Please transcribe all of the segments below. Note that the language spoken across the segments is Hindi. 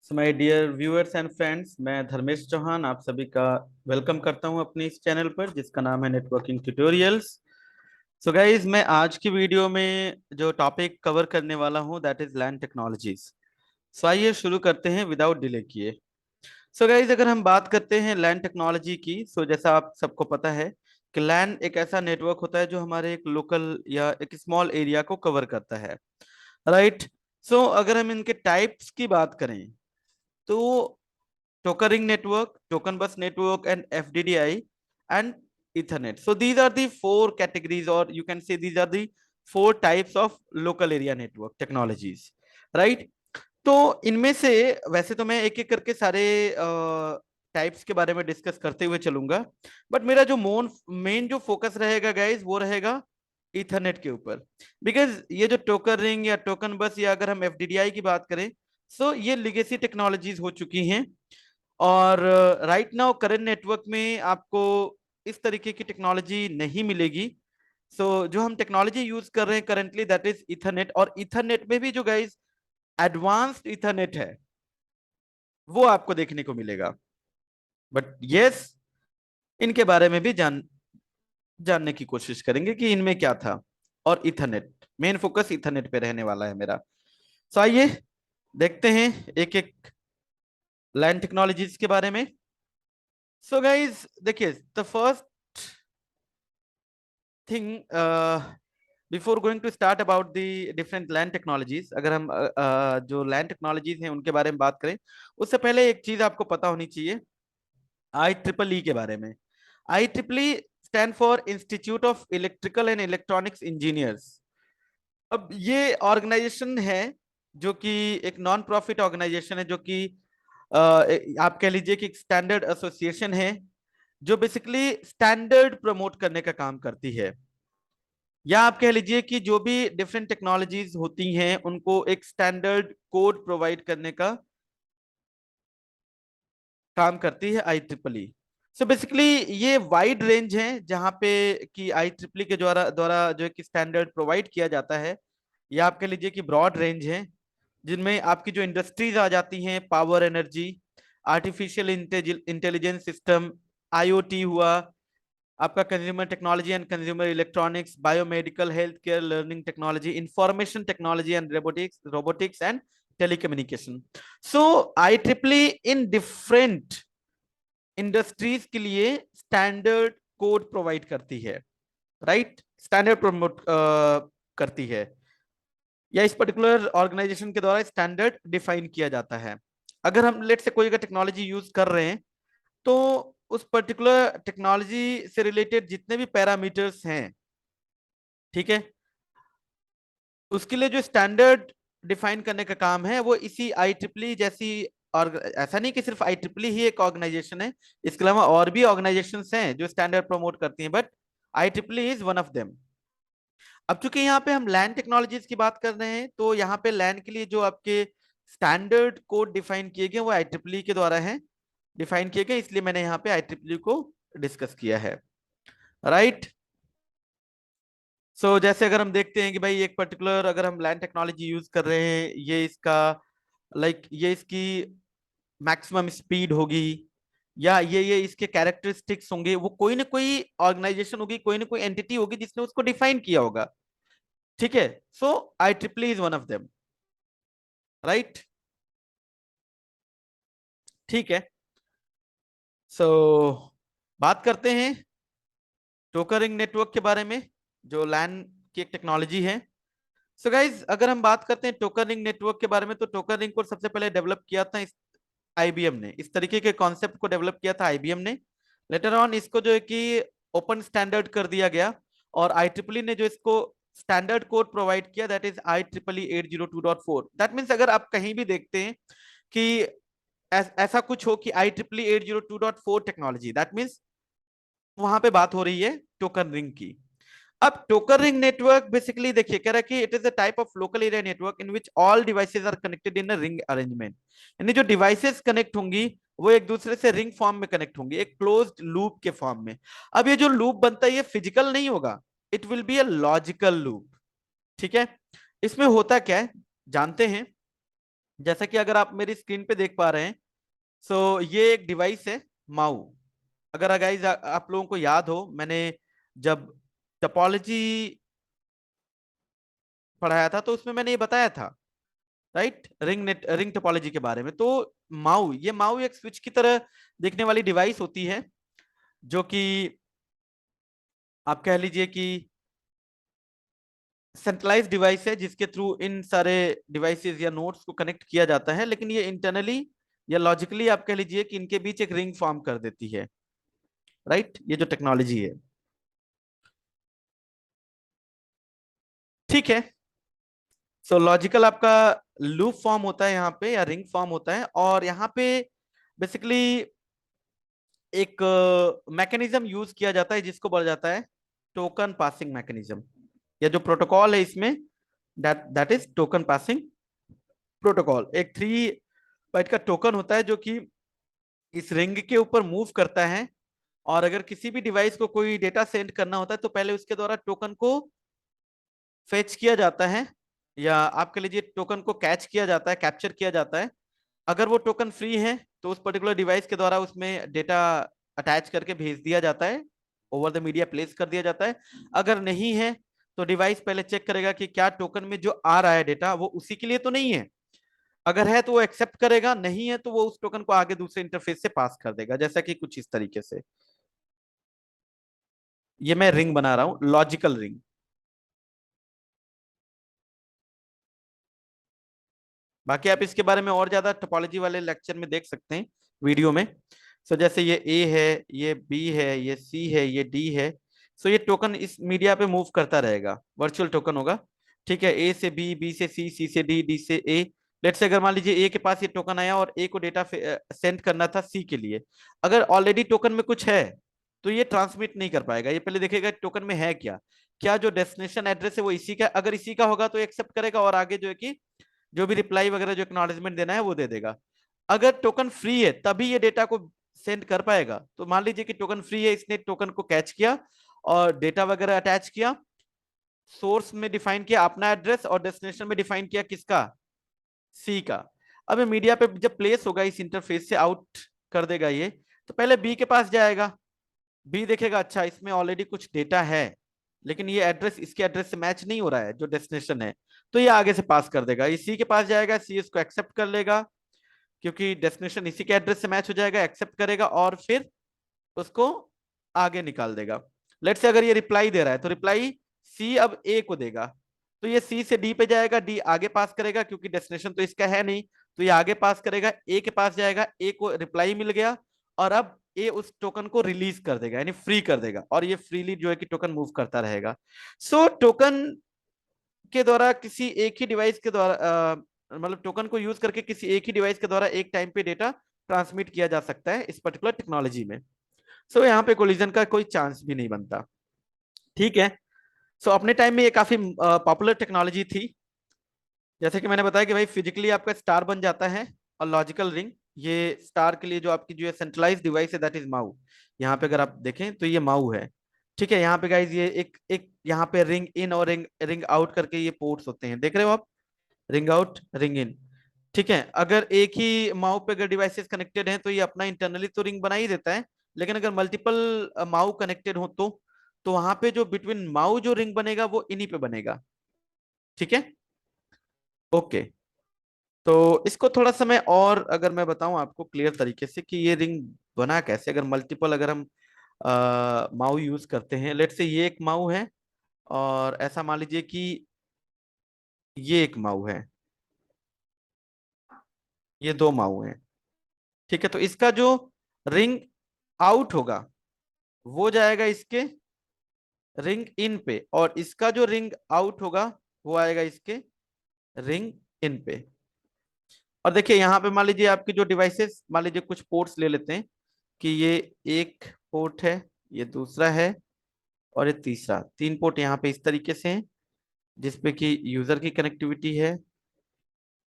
So my dear viewers and friends, मैं धर्मेश चौहान आप सभी का वेलकम करता हूं अपने इस चैनल पर जिसका नाम है नेटवर्किंग ट्यूटोरियल्स। सो गाइज, मैं आज की वीडियो में जो टॉपिक कवर करने वाला हूं दैट इज लैन टेक्नोलॉजीज। सो आइए शुरू करते हैं विदाउट डिले किए। सो गाइज, अगर हम बात करते हैं लैन टेक्नोलॉजी की, सो जैसा आप सबको पता है कि लैन एक ऐसा नेटवर्क होता है जो हमारे एक लोकल या एक स्मॉल एरिया को कवर करता है, राइट। सो अगर हम इनके टाइप्स की बात करें तो token ring network, token bus network, and FDDI and Ethernet. So these are the four categories, or you can say these are the four types of local area network technologies, right? तो इनमें से वैसे तो मैं एक एक करके सारे टाइप्स के बारे में डिस्कस करते हुए चलूंगा, बट मेरा जो मेन जो फोकस रहेगा गाइज वो रहेगा इथरनेट के ऊपर। बिकॉज ये जो टोकन रिंग या टोकन बस या अगर हम एफडीडीआई की बात करें, सो ये लिगेसी टेक्नोलॉजीज हो चुकी हैं। और राइट नाउ करंट नेटवर्क में आपको इस तरीके की टेक्नोलॉजी नहीं मिलेगी। जो हम टेक्नोलॉजी यूज कर रहे हैं करंटली दैट इज इथरनेट, और इथरनेट में भी जो गाइस एडवांस्ड इथरनेट है वो आपको देखने को मिलेगा। बट यस, इनके बारे में भी जानने की कोशिश करेंगे कि इनमें क्या था। और इथरनेट, मेन फोकस इथरनेट पे रहने वाला है मेरा। आइए देखते हैं एक एक लैन टेक्नोलॉजीज के बारे में। गाइज देखिए, the first thing before going to start about the different LAN technologies, अगर हम जो लैंड टेक्नोलॉजीज हैं उनके बारे में बात करें, उससे पहले एक चीज आपको पता होनी चाहिए आई ट्रिपल ई के बारे में। I triple E stand for institute of electrical and electronics engineers. अब ये ऑर्गेनाइजेशन है जो कि एक नॉन प्रॉफिट ऑर्गेनाइजेशन है, जो कि आप कह लीजिए कि एक स्टैंडर्ड एसोसिएशन है जो बेसिकली स्टैंडर्ड प्रमोट करने का काम करती है। या आप कह लीजिए कि जो भी डिफरेंट टेक्नोलॉजीज होती हैं उनको एक स्टैंडर्ड कोड प्रोवाइड करने का काम करती है आई ट्रिपल ई। बेसिकली ये वाइड रेंज है जहां पे कि आई ट्रिपल ई के द्वारा द्वारा जो एक स्टैंडर्ड प्रोवाइड किया जाता है, या आप कह लीजिए कि ब्रॉड रेंज है, जिनमें आपकी जो इंडस्ट्रीज आ जाती हैं, power energy, artificial intelligence system, IoT हुआ, आपका consumer technology and consumer electronics, biomedical, health care, learning technology, information technology and robotics and telecommunication. I triple in different industries के लिए स्टैंडर्ड कोड प्रोवाइड करती है, राइट। स्टैंडर्ड प्रमोट करती है, या इस पर्टिकुलर ऑर्गेनाइजेशन के द्वारा स्टैंडर्ड डिफाइन किया जाता है। अगर हम लेट से कोई अगर टेक्नोलॉजी यूज कर रहे हैं तो उस पर्टिकुलर टेक्नोलॉजी से रिलेटेड जितने भी पैरामीटर्स हैं, ठीक है, उसके लिए जो स्टैंडर्ड डिफाइन करने का काम है वो इसी आई ट्रिपल जैसी। और ऐसा नहीं कि सिर्फ आई ट्रिपल ही एक ऑर्गेनाइजेशन है, इसके अलावा और भी ऑर्गेनाइजेशन हैं जो स्टैंडर्ड प्रमोट करती हैं, but I triple is one of them. अब चूंकि यहाँ पे हम लैन टेक्नोलॉजीज की बात कर रहे हैं, तो यहाँ पे लैन के लिए जो आपके स्टैंडर्ड कोड डिफाइन किए गए वो आई ट्रिपल के द्वारा है डिफाइन किए गए, इसलिए मैंने यहाँ पे आई ट्रिपल को डिस्कस किया है, राइट। जैसे अगर हम देखते हैं कि भाई एक पर्टिकुलर अगर हम लैन टेक्नोलॉजी यूज कर रहे हैं, ये इसका ये इसकी मैक्सिमम स्पीड होगी, या ये इसके कैरेक्टरिस्टिक्स होंगे, वो कोई ना कोई ऑर्गेनाइजेशन होगी, कोई ना कोई एंटिटी होगी जिसने उसको डिफाइन किया होगा, ठीक है। I triple is one of them, right, ठीक है। सो बात करते हैं टोकरिंग नेटवर्क के बारे में, जो लैन की एक टेक्नोलॉजी है। गाइज, अगर हम बात करते हैं टोकन रिंग नेटवर्क के बारे में, तो टोकन रिंग को सबसे पहले डेवलप किया था आईबीएम ने। इस तरीके के कॉन्सेप्ट को डेवलप किया था आईबीएम ने। लेटर ऑन इसको जो है कि ओपन स्टैंडर्ड कर दिया गया, और आई ट्रिपल ने जो इसको स्टैंडर्ड कोड प्रोवाइड किया that is I triple 802.4। That means अगर आप कहीं भी देखते हैं कि ऐसा कुछ हो कि I triple 802.4 technology, that means वहां पे बात हो रही है टोकन रिंग की। अब टोकन रिंग नेटवर्क बेसिकली देखिए कह रहा है कि it is a type of local area network in which all devices are connected in a ring arrangement. यानी जो डिवाइसेस कनेक्ट होंगी वो एक दूसरे से रिंग फॉर्म में कनेक्ट होंगी, एक क्लोज्ड लूप के फॉर्म में। अब ये जो लूप बनता है ये फिजिकल नहीं होगा, it will be a logical loop, ठीक है। इसमें होता क्या है जानते हैं। जैसा कि अगर आप मेरी स्क्रीन पे देख पा रहे हैं, सो ये एक डिवाइस है, माउ। अगर गाइज आप लोगों को याद हो, मैंने जब टोपोलॉजी पढ़ाया था तो उसमें मैंने ये बताया था, राइट, रिंग टोपोलॉजी के बारे में। तो माउ एक स्विच की तरह दिखने वाली डिवाइस होती है, जो कि आप कह लीजिए कि सेंट्रलाइज डिवाइस है, जिसके थ्रू इन सारे डिवाइसेस या नोड्स को कनेक्ट किया जाता है। लेकिन ये इंटरनली या लॉजिकली आप कह लीजिए कि इनके बीच एक रिंग फॉर्म कर देती है, राइट, ये जो टेक्नोलॉजी है। ठीक है। सो लॉजिकल आपका लूप फॉर्म होता है यहाँ पे, या रिंग फॉर्म होता है, और यहाँ पे बेसिकली एक मैकेनिज्म यूज किया जाता है जिसको बोला जाता है टोकन पासिंग मैकेनिज्म, या जो प्रोटोकॉल है इसमें, that is token passing protocol. एक 3 बाइट का टोकन होता है जो कि इस रिंग के ऊपर मूव करता है, और अगर किसी भी डिवाइस को कोई डेटा सेंड करना होता है तो पहले उसके द्वारा टोकन को फेच किया जाता है, या आप कह लीजिए टोकन को कैच किया जाता है, कैप्चर किया जाता है। अगर वो टोकन फ्री है तो उस पर्टिकुलर डिवाइस के द्वारा उसमें डेटा अटैच करके भेज दिया जाता है, ओवर द मीडिया प्लेस कर दिया जाता है। अगर नहीं है तो डिवाइस पहले चेक करेगा कि क्या टोकन में जो आ रहा है डेटा वो उसी के लिए तो नहीं है। अगर है तो वो एक्सेप्ट करेगा, नहीं है तो वो उस टोकन को आगे दूसरे इंटरफेस से पास कर देगा, जैसा कि कुछ इस तरीके से। ये मैं रिंग बना रहा हूं, लॉजिकल रिंग। बाकी आप इसके बारे में और ज्यादा टोपोलॉजी वाले लेक्चर में देख सकते हैं, वीडियो में। सो जैसे ये ए है, ये बी है, ये सी है, ये डी है। सो ये टोकन इस मीडिया पे मूव करता रहेगा, वर्चुअल टोकन होगा। ठीक है, ए से बी, बी से सी, सी से डी, डी से ए। लेट से अगर मान लीजिए ए के पास ये टोकन आया और ए को डेटा सेंड करना था सी के लिए। अगर ऑलरेडी टोकन में कुछ है तो ये ट्रांसमिट नहीं कर पाएगा, ये पहले देखेगा टोकन में है क्या, क्या जो डेस्टिनेशन एड्रेस है वो इसी का, अगर इसी का होगा तो एक्सेप्ट करेगा, और आगे जो है कि जो भी रिप्लाई वगैरह जो एक्नॉलेजमेंट देना है वो दे देगा। अगर टोकन फ्री है तभी ये डेटा को सेंड कर पाएगा। तो मान लीजिए कि टोकन फ्री है, इसने टोकन को कैच किया और डेटा वगैरह अटैच किया, सोर्स में डिफाइन किया अपना एड्रेस और डेस्टिनेशन में डिफाइन किया किसका, सी का। अब ये मीडिया पे जब प्लेस होगा इस इंटरफेस से आउट कर देगा ये, तो पहले बी के पास जाएगा। बी देखेगा अच्छा इसमें ऑलरेडी कुछ डेटा है, लेकिन ये एड्रेस इसके एड्रेस से मैच नहीं हो रहा है जो डेस्टिनेशन है, तो ये आगे से पास कर देगा। ये सी के पास जाएगा, सी इसको एक्सेप्ट कर लेगा क्योंकि डेस्टिनेशन इसी के एड्रेस से मैच हो जाएगा, एक्सेप्ट करेगा और फिर उसको आगे निकाल देगा। लेट से अगर ये रिप्लाई दे रहा है तो रिप्लाई सी अब ए को देगा, तो ये सी से डी पे जाएगा, डी आगे पास करेगा क्योंकि डेस्टिनेशन तो इसका है नहीं, तो ये आगे पास करेगा, ए के पास जाएगा, ए को रिप्लाई मिल गया, और अब ए उस टोकन को रिलीज कर देगा यानी फ्री कर देगा, और ये फ्रीली जो है कि टोकन मूव करता रहेगा। सो टोकन के द्वारा किसी एक ही डिवाइस के द्वारा मतलब टोकन को यूज करके किसी एक ही डिवाइस के द्वारा एक टाइम पे डेटा ट्रांसमिट किया जा सकता है इस पर्टिकुलर टेक्नोलॉजी में। सो यहाँ पे कोलिजन का कोई चांस भी नहीं बनता। ठीक है। सो अपने टाइम में ये काफी पॉपुलर टेक्नोलॉजी थी। जैसे कि मैंने बताया कि भाई फिजिकली आपका स्टार बन जाता है, और लॉजिकल रिंग, ये स्टार के लिए जो आपकी जो है सेंट्रलाइज डिवाइस है दैट इज माउ। यहाँ पे अगर आप देखें तो ये माउ है। ठीक है, यहाँ पे गाइज ये एक एक यहाँ पे रिंग इन और रिंग रिंग आउट करके ये पोर्ट्स होते हैं, देख रहे हो आप, रिंग आउट रिंग इन। ठीक है, अगर एक ही माउ पे अगर डिवाइसेस कनेक्टेड हैं तो ये अपना इंटरनली तो रिंग बना ही देता है, लेकिन अगर मल्टीपल माउ कनेक्टेड हो तो वहां पे जो बिटवीन माउ जो रिंग बनेगा वो इन्हीं पे बनेगा। ठीक है, ओके। तो इसको थोड़ा समय और अगर मैं बताऊं आपको क्लियर तरीके से कि ये रिंग बना कैसे, अगर मल्टीपल अगर हम माउ यूज करते हैं, लेट से ये एक माउ है, और ऐसा मान लीजिए कि ये एक माउ है, ये 2 माउ हैं। ठीक है, तो इसका जो रिंग आउट होगा वो जाएगा इसके रिंग इन पे, और इसका जो रिंग आउट होगा वो आएगा इसके रिंग इन पे। और देखिए यहाँ पे मान लीजिए आपकी जो डिवाइसेस, मान लीजिए कुछ पोर्ट्स ले लेते हैं कि ये एक पोर्ट है, ये दूसरा है, और ये तीसरा, 3 पोर्ट यहाँ पे इस तरीके से हैं जिसपे कि यूजर की कनेक्टिविटी है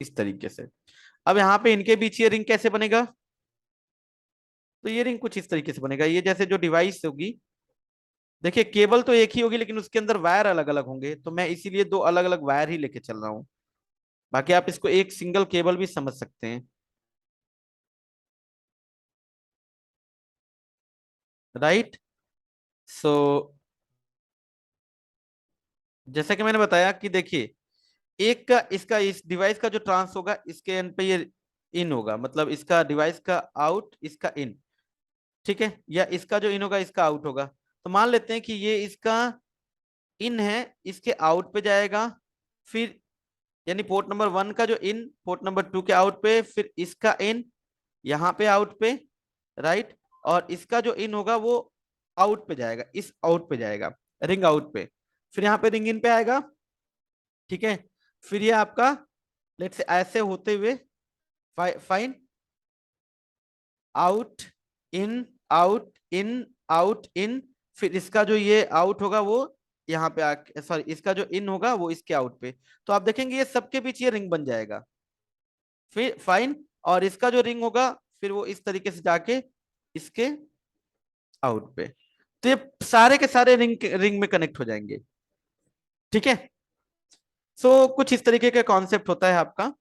इस तरीके से। अब यहाँ पे इनके बीच ये रिंग कैसे बनेगा, तो ये रिंग कुछ इस तरीके से बनेगा। ये जैसे जो डिवाइस होगी, देखिए केबल तो एक ही होगी लेकिन उसके अंदर वायर अलग अलग होंगे, तो मैं इसीलिए 2 अलग अलग वायर ही लेके चल रहा हूँ। बाकी आप इसको एक सिंगल केबल भी समझ सकते हैं, राइट। सो जैसा कि मैंने बताया कि देखिए, एक का इसका इस डिवाइस का जो ट्रांस होगा इसके एंड पे ये इन होगा, मतलब इसका डिवाइस का आउट इसका इन, ठीक है, या इसका जो इन होगा इसका आउट होगा। तो मान लेते हैं कि ये इसका इन है, इसके आउट पे जाएगा, फिर यानी पोर्ट नंबर 1 का जो इन पोर्ट नंबर 2 के आउट पे, फिर इसका इन यहाँ पे आउट पे, राइट। और इसका जो इन होगा वो आउट पे जाएगा, इस आउट पे जाएगा, रिंग आउट पे, फिर यहाँ पे रिंग इन पे आएगा, ठीक है। फिर ये आपका लेट से ऐसे होते हुए fine out in out in out in, फिर इसका जो ये आउट होगा वो यहाँ पे आके, सॉरी इसका जो इन होगा वो इसके आउट पे, तो आप देखेंगे ये सबके बीच ये रिंग बन जाएगा, फिर फाइन। और इसका जो रिंग होगा फिर वो इस तरीके से जाके इसके आउट पे, तो ये सारे के सारे रिंग रिंग में कनेक्ट हो जाएंगे, ठीक है। सो कुछ इस तरीके का कॉन्सेप्ट होता है आपका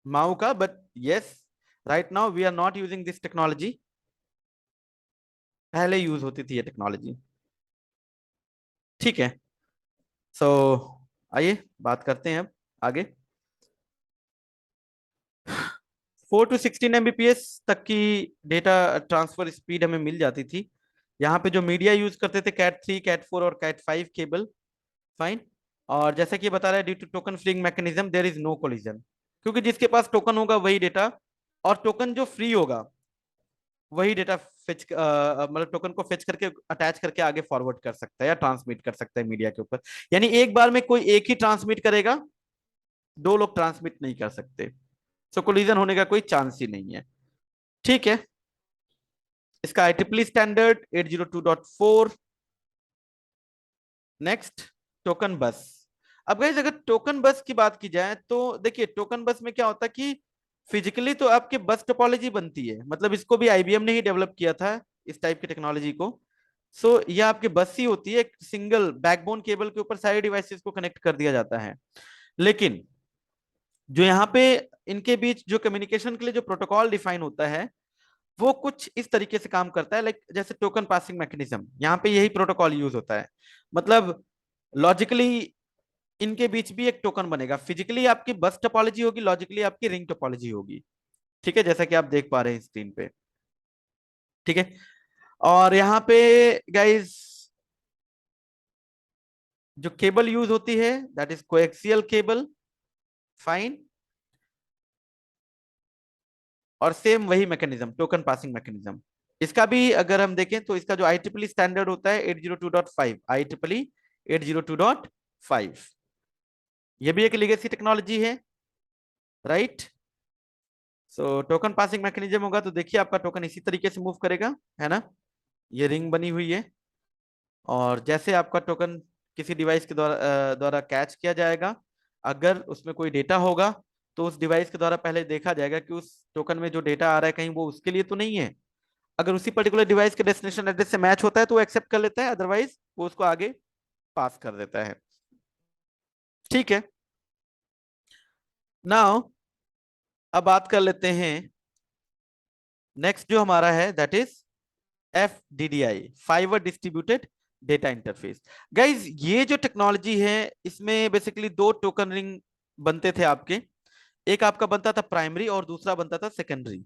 माउ का, but yes, right now we are not using this technology, पहले यूज होती थी ये टेक्नोलॉजी, ठीक है। सो आइए बात करते हैं अब आगे। 4 to 16 Mbps तक की डेटा ट्रांसफर स्पीड हमें मिल जाती थी। यहाँ पे जो मीडिया यूज करते थे कैट 3 कैट 4 और कैट 5 केबल, फाइन। और जैसा कि ये बता रहा है due to token freeing mechanism there is no collision, क्योंकि जिसके पास टोकन होगा वही डेटा, और टोकन जो फ्री होगा वही डेटा फेच मतलब टोकन को फेच करके अटैच करके आगे फॉरवर्ड कर सकता है या ट्रांसमिट कर सकता है मीडिया के ऊपर। यानी एक बार में कोई एक ही ट्रांसमिट करेगा, दो लोग ट्रांसमिट नहीं कर सकते, सो कोलिजन होने का कोई चांस ही नहीं है, ठीक है। इसका IEEE स्टैंडर्ड 802.4। नेक्स्ट, टोकन बस। अब गाइस अगर टोकन बस की बात की जाए तो देखिए टोकन बस में क्या होता है कि फिजिकली तो आपके बस टोपोलॉजी बनती है, मतलब इसको भी IBM ने ही डेवलप किया था इस टाइप की टेक्नोलॉजी को। सो ये आपकी बस ही होती है, एक सिंगल बैकबोन केबल के ऊपर सारे डिवाइसेस को कनेक्ट कर दिया जाता है। लेकिन जो यहाँ पे इनके बीच जो कम्युनिकेशन के लिए जो प्रोटोकॉल डिफाइन होता है वो कुछ इस तरीके से काम करता है, लाइक जैसे टोकन पासिंग मैकेनिज्म, यहाँ पे यही प्रोटोकॉल यूज होता है। मतलब लॉजिकली इनके बीच भी एक टोकन बनेगा, फिजिकली आपकी बस टोपोलॉजी होगी, लॉजिकली आपकी रिंग टोपोलॉजी होगी, ठीक है, जैसा कि आप देख पा रहे हैं स्क्रीन पे, ठीक है। और यहाँ पे गाइस जो केबल यूज होती है that is coaxial cable, fine. और सेम वही मैकेनिज्म टोकन पासिंग मैकेनिज्म, इसका भी अगर हम देखें तो इसका जो IEEE स्टैंडर्ड होता है 802.5, IEEE 802.5, ये भी एक लेगेसी टेक्नोलॉजी है, राइट। सो टोकन पासिंग मैकेनिज्म होगा तो देखिए आपका टोकन इसी तरीके से मूव करेगा, है ना, ये रिंग बनी हुई है। और जैसे आपका टोकन किसी डिवाइस के द्वारा कैच किया जाएगा, अगर उसमें कोई डेटा होगा तो उस डिवाइस के द्वारा पहले देखा जाएगा कि उस टोकन में जो डेटा आ रहा है कहीं वो उसके लिए तो नहीं है। अगर उसी पर्टिकुलर डिवाइस के डेस्टिनेशन एड्रेस से मैच होता है तो वो एक्सेप्ट कर लेता है, अदरवाइज वो उसको आगे पास कर देता है, ठीक है। नाउ अब बात कर लेते हैं नेक्स्ट जो हमारा है that is FDDI, fibre distributed data interface. Guys ये जो टेक्नोलॉजी है इसमें बेसिकली दो टोकन रिंग बनते थे आपके, एक आपका बनता था प्राइमरी और दूसरा बनता था सेकेंडरी,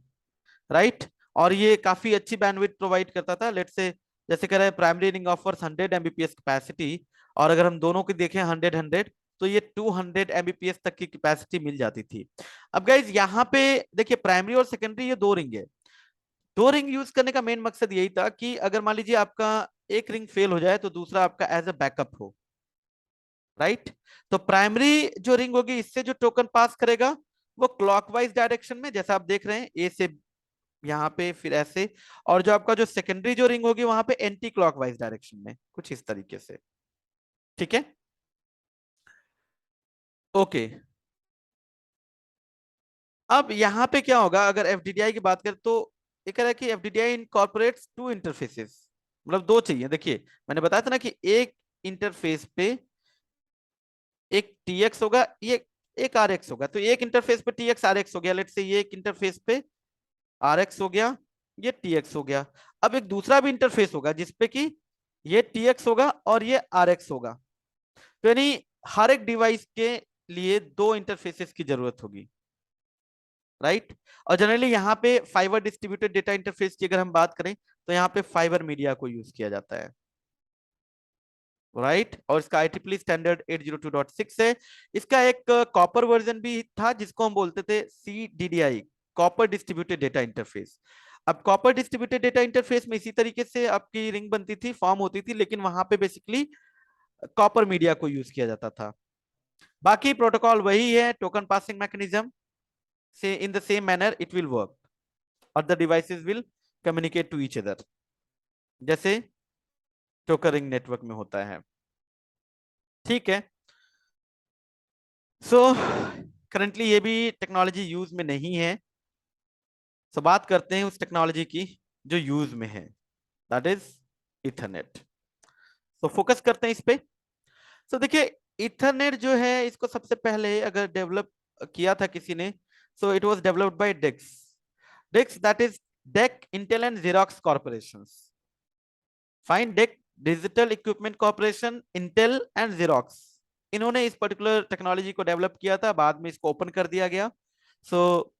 राइट। और ये काफी अच्छी बैंडविड्थ प्रोवाइड करता था, लेट से जैसे कह रहे हैं primary ring offers 100 Mbps capacity, और अगर हम दोनों की देखें 100 तो ये 200 Mbps तक की कैपेसिटी मिल जाती थी। अब गाइज यहाँ पे देखिए प्राइमरी और सेकेंडरी ये दो रिंग है, दो रिंग यूज करने का मेन मकसद यही था कि अगर मान लीजिए आपका एक रिंग फेल हो जाए तो दूसरा आपका एज अ बैकअप हो, राइट। तो प्राइमरी जो रिंग होगी इससे जो टोकन पास करेगा वो क्लॉकवाइज डायरेक्शन में, जैसा आप देख रहे हैं ए से यहाँ पे फिर ऐसे, और जो आपका जो सेकेंडरी जो रिंग होगी वहां पे एंटी क्लॉकवाइज डायरेक्शन में, कुछ इस तरीके से, ठीक है, ओके। अब यहाँ पे क्या होगा अगर FDDI की बात करें तो एक है कि FDDI इनकॉर्पोरेट्स टू इंटरफेसेस, मतलब दो चाहिए। देखिए मैंने बताया था ना कि एक इंटरफेस पे एक TX होगा, ये एक RX होगा, तो एक इंटरफेस पे TX RX हो गया, लेट्स से ये एक इंटरफेस पे RX हो गया, ये TX हो गया। अब एक दूसरा भी इंटरफेस होगा जिसपे कि ये TX होगा और ये RX होगा। तो यानी हर एक डिवाइस के लिए दो इंटरफेसेस की जरूरत होगी, राइट। और जनरली यहाँ पे फाइबर डिस्ट्रीब्यूटेड डेटा इंटरफेस की अगर हम बात करें तो यहाँ पे फाइबर मीडिया को यूज किया जाता है, राइट। और इसका IEEE स्टैंडर्ड 802.6 है। इसका एक कॉपर वर्जन भी था जिसको हम बोलते थे CDDI, copper distributed data interface. अब कॉपर डिस्ट्रीब्यूटेड डेटा इंटरफेस में इसी तरीके से आपकी रिंग बनती थी, फॉर्म होती थी, लेकिन वहां पे बेसिकली कॉपर मीडिया को यूज किया जाता था। बाकी प्रोटोकॉल वही है, टोकन पासिंग मैकेनिज्म से in the same manner it will work और the devices will communicate to each other, जैसे टोकरिंग नेटवर्क में होता है, ठीक है। सो करंटली ये भी टेक्नोलॉजी यूज में नहीं है। सो बात करते हैं उस टेक्नोलॉजी की जो यूज में है, दैट इज इथरनेट। तो फोकस करते हैं इस पे। सो देखिए, इथरनेट जो है इसको सबसे पहले अगर डेवलप किया था किसी ने, so it was developed by DECs. DECs that is DEC Intel and Xerox corporations. Fine, DEC digital equipment corporation, Intel and Xerox, इन्होंने इस पर्टिकुलर टेक्नोलॉजी को डेवलप किया था, बाद में इसको ओपन कर दिया गया। सो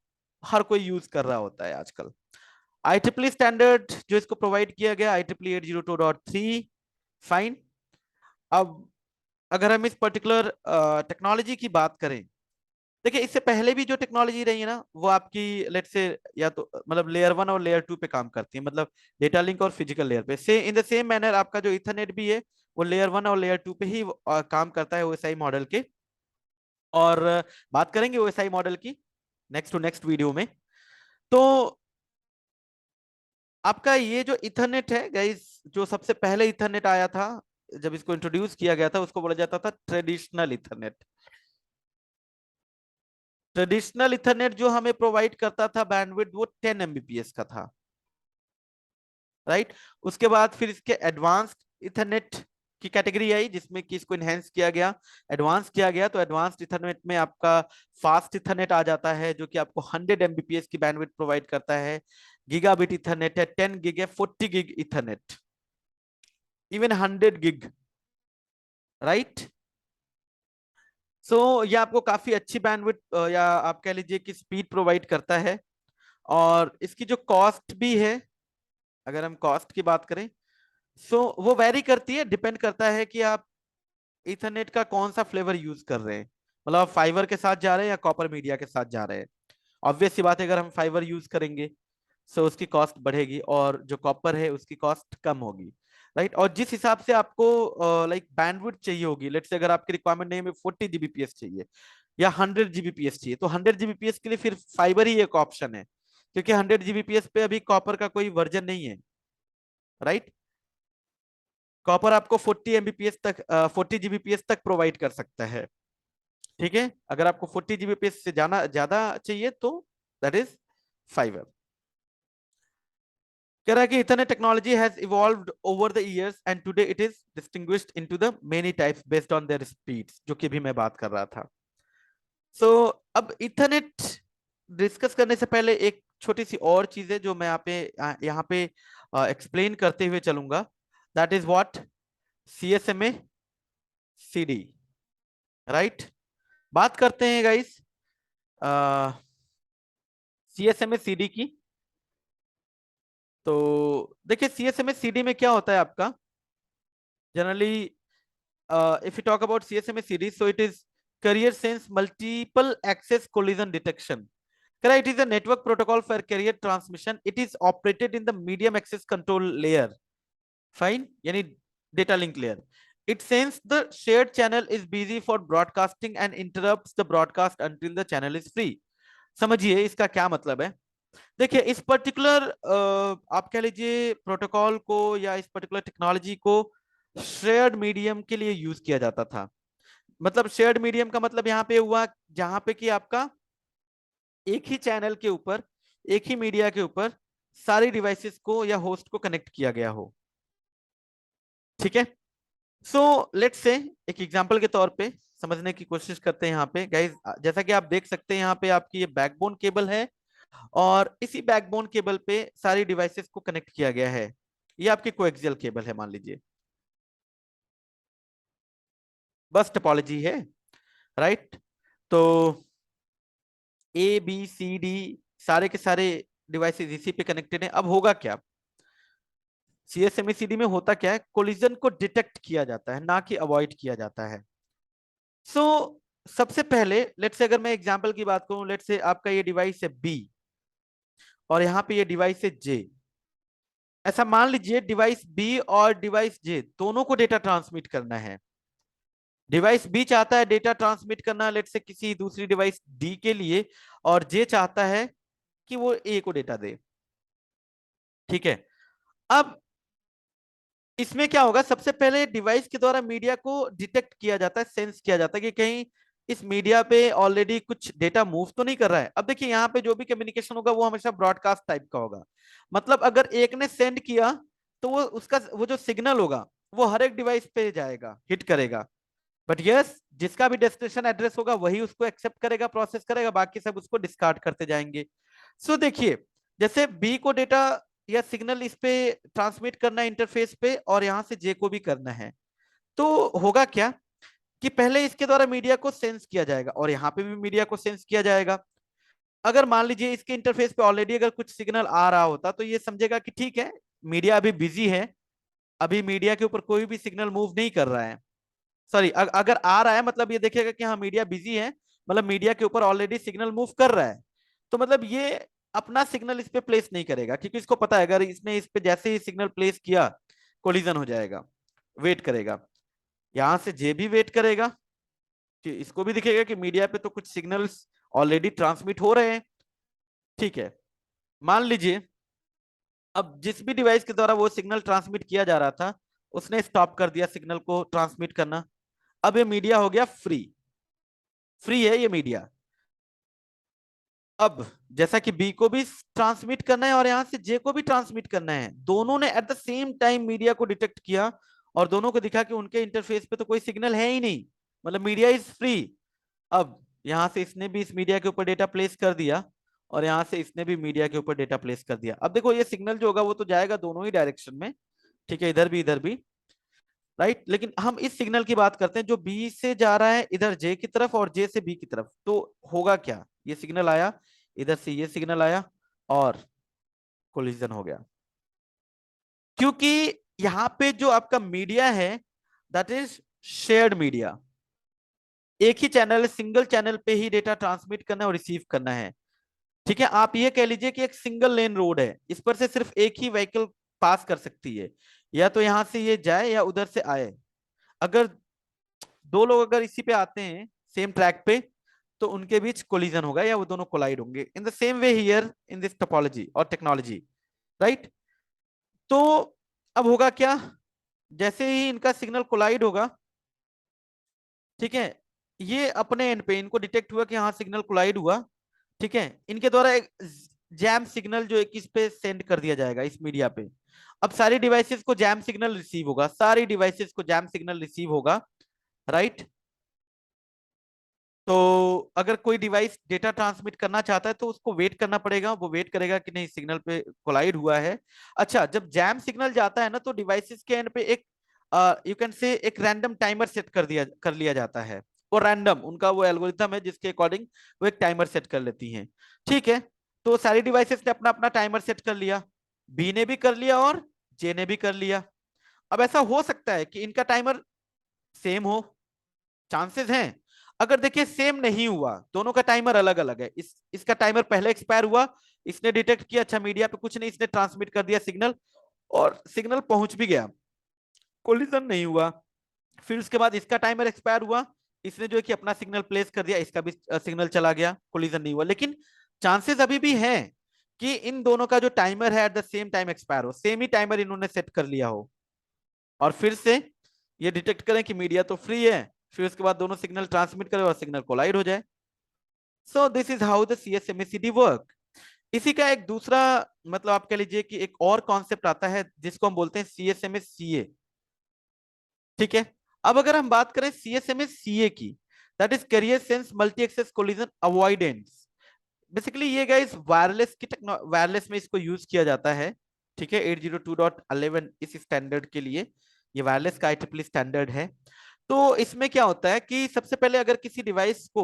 हर कोई यूज कर रहा होता है आजकल। IEEE स्टैंडर्ड जो इसको प्रोवाइड किया गया, IEEE 802.3, फाइन। अब अगर हम इस पर्टिकुलर टेक्नोलॉजी की बात करें, देखिए इससे पहले भी जो टेक्नोलॉजी रही है ना वो आपकी लेट से या तो मतलब लेयर 1 और लेयर 2 पे काम करती है, मतलब डेटा लिंक और फिजिकल लेयर पे। से इन द सेम मैनर आपका जो इथरनेट भी है वो लेयर 1 और लेयर 2 पे ही काम करता है OSI मॉडल के। और बात करेंगे OSI मॉडल की नेक्स्ट टू नेक्स्ट वीडियो में। तो आपका ये जो इथरनेट है गाइस, जो सबसे पहले इथरनेट आया था, जब इसको इंट्रोड्यूस किया गया था उसको बोला जाता था ट्रेडिशनल इथरनेट। ट्रेडिशनल इथरनेट जो हमें प्रोवाइड करता था बैंडविड्थ, वो 10 Mbps का था, राइट। उसके बाद फिर इसके एडवांस्ड इथरनेट की कैटेगरी आई जिसमें कि इसको इनहेंस किया गया, एडवांस किया गया। तो एडवांस्ड इथरनेट में आपका फास्ट इथरनेट आ जाता है जो कि आपको 100 Mbps की बैंडविड्थ प्रोवाइड करता है। गीगाबिट इथरनेट है, 10 गिग है, 40 gig Ethernet, even 100 gig, right. So ये आपको काफी अच्छी बैंडविड्थ या आप कह लीजिए कि स्पीड प्रोवाइड करता है। और इसकी जो कॉस्ट भी है, अगर हम कॉस्ट की बात करें, सो वो वैरी करती है, डिपेंड करता है कि आप इथरनेट का कौन सा फ्लेवर यूज कर रहे हैं, मतलब आप फाइबर के साथ जा रहे हैं या कॉपर मीडिया के साथ जा रहे हैं। ऑब्वियस सी बात है, अगर हम फाइबर यूज करेंगे सो उसकी कॉस्ट बढ़ेगी और जो कॉपर है उसकी कॉस्ट कम होगी, राइट। और जिस हिसाब से आपको लाइक बैंडविड्थ चाहिए होगी, लेट्स से अगर आपकी रिक्वायरमेंट नहीं है 40 Gbps चाहिए या 100 Gbps चाहिए, तो 100 Gbps के लिए फिर फाइबर ही एक ऑप्शन है, क्योंकि 100 Gbps पे अभी कॉपर का कोई वर्जन नहीं है, राइट। कॉपर आपको 40 Mbps तक 40 Gbps तक प्रोवाइड कर सकता है, ठीक है। अगर आपको 40 Gbps से जाना ज्यादा चाहिए तो दैट इज फाइबर। कह रहा है कि Ethernet technology has evolved over the years and today it is distinguished into the many types based on their speeds, जो कि भी मैं बात कर रहा था। सो अब इथरनेट डिस्कस करने से पहले एक छोटी सी और चीज है जो मैं यहाँ पे एक्सप्लेन करते हुए चलूंगा, that is what CSMA CD, right. बात करते हैं गाइस CSMA CD की। तो देखिए CSMA CD में क्या होता है आपका, generally if you talk about CSMA series, so it is carrier sense multiple access collision detection. Correct, it is a network protocol for carrier transmission. It is operated in the medium access control layer. Fine, yani data link layer. It sense the shared channel is busy for broadcasting and interrupts the broadcast until the channel is free. समझिए इसका क्या मतलब है। देखिए इस पर्टिकुलर आप कह लीजिए प्रोटोकॉल को या इस पर्टिकुलर टेक्नोलॉजी को शेयर्ड मीडियम के लिए यूज किया जाता था। मतलब शेयर्ड मीडियम का मतलब यहाँ पे हुआ जहां पे कि आपका एक ही चैनल के ऊपर, एक ही मीडिया के ऊपर सारी डिवाइसेस को या होस्ट को कनेक्ट किया गया हो, ठीक है। सो लेट्स से एक एग्जांपल के तौर पे समझने की कोशिश करते हैं यहाँ पे गाइस। जैसा कि आप देख सकते हैं यहाँ पे आपकी ये बैकबोन केबल है, और इसी बैकबोन केबल पे सारी डिवाइसेस को कनेक्ट किया गया है। ये आपकी कोएक्सियल केबल है मान लीजिए, बस टोपोलॉजी है, राइट। तो ए बी सी डी सारे के सारे डिवाइसेस इसी पे कनेक्टेड है। अब होगा क्या, सीएसएमए सीडी में होता क्या है, कोलिजन को डिटेक्ट किया जाता है, ना कि अवॉइड किया जाता है। सो सबसे पहले लेट्स से, अगर मैं एग्जांपल की बात करूं, लेट्स से आपका ये डिवाइस है बी और यहाँ पे ये डिवाइस है जे। ऐसा मान लीजिए डिवाइस बी और डिवाइस जे दोनों को डेटा ट्रांसमिट करना है। डिवाइस बी चाहता है डेटा ट्रांसमिट करना लेट्स से किसी दूसरी डिवाइस डी के लिए, और जे चाहता है कि वो ए को डेटा दे। ठीक है, अब इसमें क्या होगा, सबसे पहले डिवाइस के द्वारा मीडिया को डिटेक्ट किया जाता है, सेंस किया जाता है कि कहीं इस मीडिया पे ऑलरेडी कुछ डेटा मूव तो नहीं कर रहा है। अब देखिए यहाँ पे जो भी कम्युनिकेशन होगा वो हमेशा ब्रॉडकास्ट टाइप का होगा। मतलब अगर एक ने सेंड किया तो वो उसका वो जो सिग्नल होगा वो हर एक डिवाइस पे जाएगा, हिट करेगा। बट यस, जिसका भी डेस्टिनेशन एड्रेस होगा वही उसको एक्सेप्ट करेगा, प्रोसेस करेगा, बाकी सब उसको डिस्कार्ड करते जाएंगे। सो देखिए, जैसे बी को डेटा या सिग्नल इस पे ट्रांसमिट करना है इंटरफेस पे, और यहां से जे को भी करना है, तो होगा क्या कि पहले इसके द्वारा मीडिया को सेंस किया जाएगा और यहाँ पे भी मीडिया को सेंस किया जाएगा। अगर मान लीजिए इसके इंटरफेस पे ऑलरेडी अगर कुछ सिग्नल आ रहा होता तो ये समझेगा कि ठीक है, मीडिया अभी बिजी है, अभी मीडिया के ऊपर कोई भी सिग्नल मूव नहीं कर रहा है। सॉरी, अगर आ रहा है मतलब ये देखेगा कि हाँ मीडिया बिजी है, मतलब मीडिया के ऊपर ऑलरेडी सिग्नल मूव कर रहा है, तो मतलब ये अपना सिग्नल इस पे प्लेस नहीं करेगा, क्योंकि इसको पता है अगर इसने इस पे जैसे ही सिग्नल प्लेस किया कोलिजन हो जाएगा। वेट करेगा, यहां से जे भी वेट करेगा कि इसको भी दिखेगा कि मीडिया पे तो कुछ सिग्नल्स ऑलरेडी ट्रांसमिट हो रहे हैं। ठीक है, मान लीजिए अब जिस भी डिवाइस के द्वारा वो सिग्नल ट्रांसमिट किया जा रहा था उसने स्टॉप कर दिया सिग्नल को ट्रांसमिट करना। अब ये मीडिया हो गया फ्री, फ्री है ये मीडिया। अब जैसा कि बी को भी ट्रांसमिट करना है और यहां से जे को भी ट्रांसमिट करना है, दोनों ने at the same time media को डिटेक्ट किया और दोनों को दिखा कि उनके इंटरफेस पे तो कोई सिग्नल है ही नहीं, मतलब मीडिया इज फ्री। अब यहां से इसने भी इस मीडिया के ऊपर डेटा प्लेस कर दिया और यहां से इसने भी मीडिया के ऊपर डेटा प्लेस कर दिया। अब देखो ये सिग्नल जो होगा वो तो जाएगा दोनों ही डायरेक्शन में, ठीक है, इधर भी, राइट। लेकिन हम इस सिग्नल की बात करते हैं जो बी से जा रहा है इधर जे की तरफ और जे से बी की तरफ। तो होगा क्या, ये सिग्नल आया, इधर से ये सिग्नल आया और कोलिजन हो गया, क्योंकि यहां पे जो आपका मीडिया है दैट इज शेयर्ड मीडिया। एक ही चैनल, सिंगल चैनल पे ही डेटा ट्रांसमिट करना और रिसीव करना है। ठीक है, आप ये कह लीजिए कि एक सिंगल लेन रोड है, इस पर से सिर्फ एक ही व्हीकल पास कर सकती है, या तो यहां से ये जाए या उधर से आए। अगर दो लोग अगर इसी पे आते हैं सेम ट्रैक पे तो उनके बीच कोलिजन होगा या वो दोनों कोलाइड होंगे। इन the same way here in this topology और टेक्नोलॉजी, राइट। तो अब होगा क्या, जैसे ही इनका सिग्नल कोलाइड होगा, ठीक है, ये अपने एंड पे इनको डिटेक्ट हुआ कि हाँ सिग्नल कोलाइड हुआ, ठीक है, इनके द्वारा एक जैम सिग्नल जो एक इस पे सेंड कर दिया जाएगा इस मीडिया पे। अब सारी डिवाइसेस को जैम सिग्नल रिसीव होगा, सारी डिवाइसेस को जैम सिग्नल रिसीव होगा, राइट। तो अगर कोई डिवाइस डेटा ट्रांसमिट करना चाहता है तो उसको वेट करना पड़ेगा, वो वेट करेगा कि नहीं सिग्नल पे कोलाइड हुआ है। अच्छा, जब जैम सिग्नल जाता है ना तो डिवाइसेस के एंड पे एक यू कैन से एक रैंडम टाइमर सेट कर लिया जाता है। वो रैंडम उनका वो एल्गोरिथम है जिसके अकॉर्डिंग वो एक टाइमर सेट कर लेती हैं। ठीक है, तो सारी डिवाइसेस ने अपना अपना टाइमर सेट कर लिया, बी ने भी कर लिया और जे ने भी कर लिया। अब ऐसा हो सकता है कि इनका टाइमर सेम हो, चांसेस हैं। अगर देखिए सेम नहीं हुआ, दोनों का टाइमर अलग अलग है, इसका टाइमर पहले एक्सपायर हुआ, इसने डिटेक्ट किया अच्छा मीडिया पे कुछ नहीं, इसने ट्रांसमिट कर दिया सिग्नल और सिग्नल पहुंच भी गया, कोलिजन नहीं हुआ। फिर उसके बाद इसका टाइमर एक्सपायर हुआ, इसने जो है कि अपना सिग्नल प्लेस कर दिया, इसका भी सिग्नल चला गया, कोलिजन नहीं हुआ। लेकिन चांसेस अभी भी हैं कि इन दोनों का जो टाइमर है at the same time expire हो, सेम ही टाइमर इन्होंने सेट कर लिया हो, और फिर से ये डिटेक्ट करें कि मीडिया तो फ्री है, फिर उसके बाद दोनों सिग्नल ट्रांसमिट करें और सिग्नल कोलाइड हो जाए। So this is how the CSMACD work. इसी का एक दूसरा मतलब आप कह लीजिए कि एक और कॉन्सेप्ट आता है जिसको हम बोलते हैं सीएसएमएस सीए। ठीक है, अब अगर हम बात करें सीएसएमएस सीए की, that is carrier sense multi access collision avoidance. Basically ये गाइस वायरलेस की वायरलेस में इसको यूज किया जाता है, ठीक है, 802.11 इस स्टैंडर्ड के लिए, ये वायरलेस का IEEE स्टैंडर्ड है। तो इसमें क्या होता है कि सबसे पहले अगर किसी डिवाइस को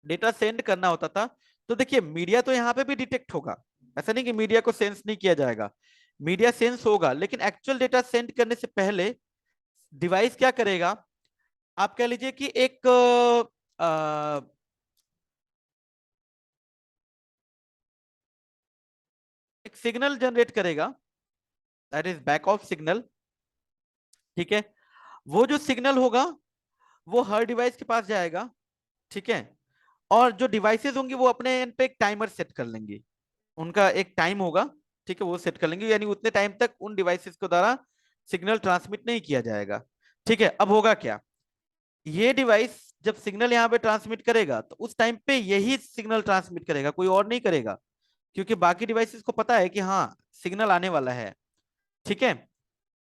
डेटा सेंड करना होता था, तो देखिए मीडिया तो यहाँ पे भी डिटेक्ट होगा, ऐसा नहीं कि मीडिया को सेंस नहीं किया जाएगा, मीडिया सेंस होगा, लेकिन एक्चुअल डेटा सेंड करने से पहले डिवाइस क्या करेगा, आप कह लीजिए कि एक सिग्नल जनरेट करेगा, that is back of signal, ठीक है। वो जो सिग्नल होगा वो हर डिवाइस के पास जाएगा, ठीक है। और जो डिवाइसेस होंगी वो अपने एंड पे एक टाइमर सेट कर लेंगे, उनका एक टाइम होगा, ठीक है, वो सेट कर लेंगे, यानी उतने टाइम तक उन डिवाइसेस के द्वारा सिग्नल ट्रांसमिट नहीं किया जाएगा, ठीक है। अब होगा क्या, ये डिवाइस जब सिग्नल यहाँ पे ट्रांसमिट करेगा तो उस टाइम पे यही सिग्नल ट्रांसमिट करेगा, कोई और नहीं करेगा, क्योंकि बाकी डिवाइसेस को पता है कि हाँ सिग्नल आने वाला है, ठीक है,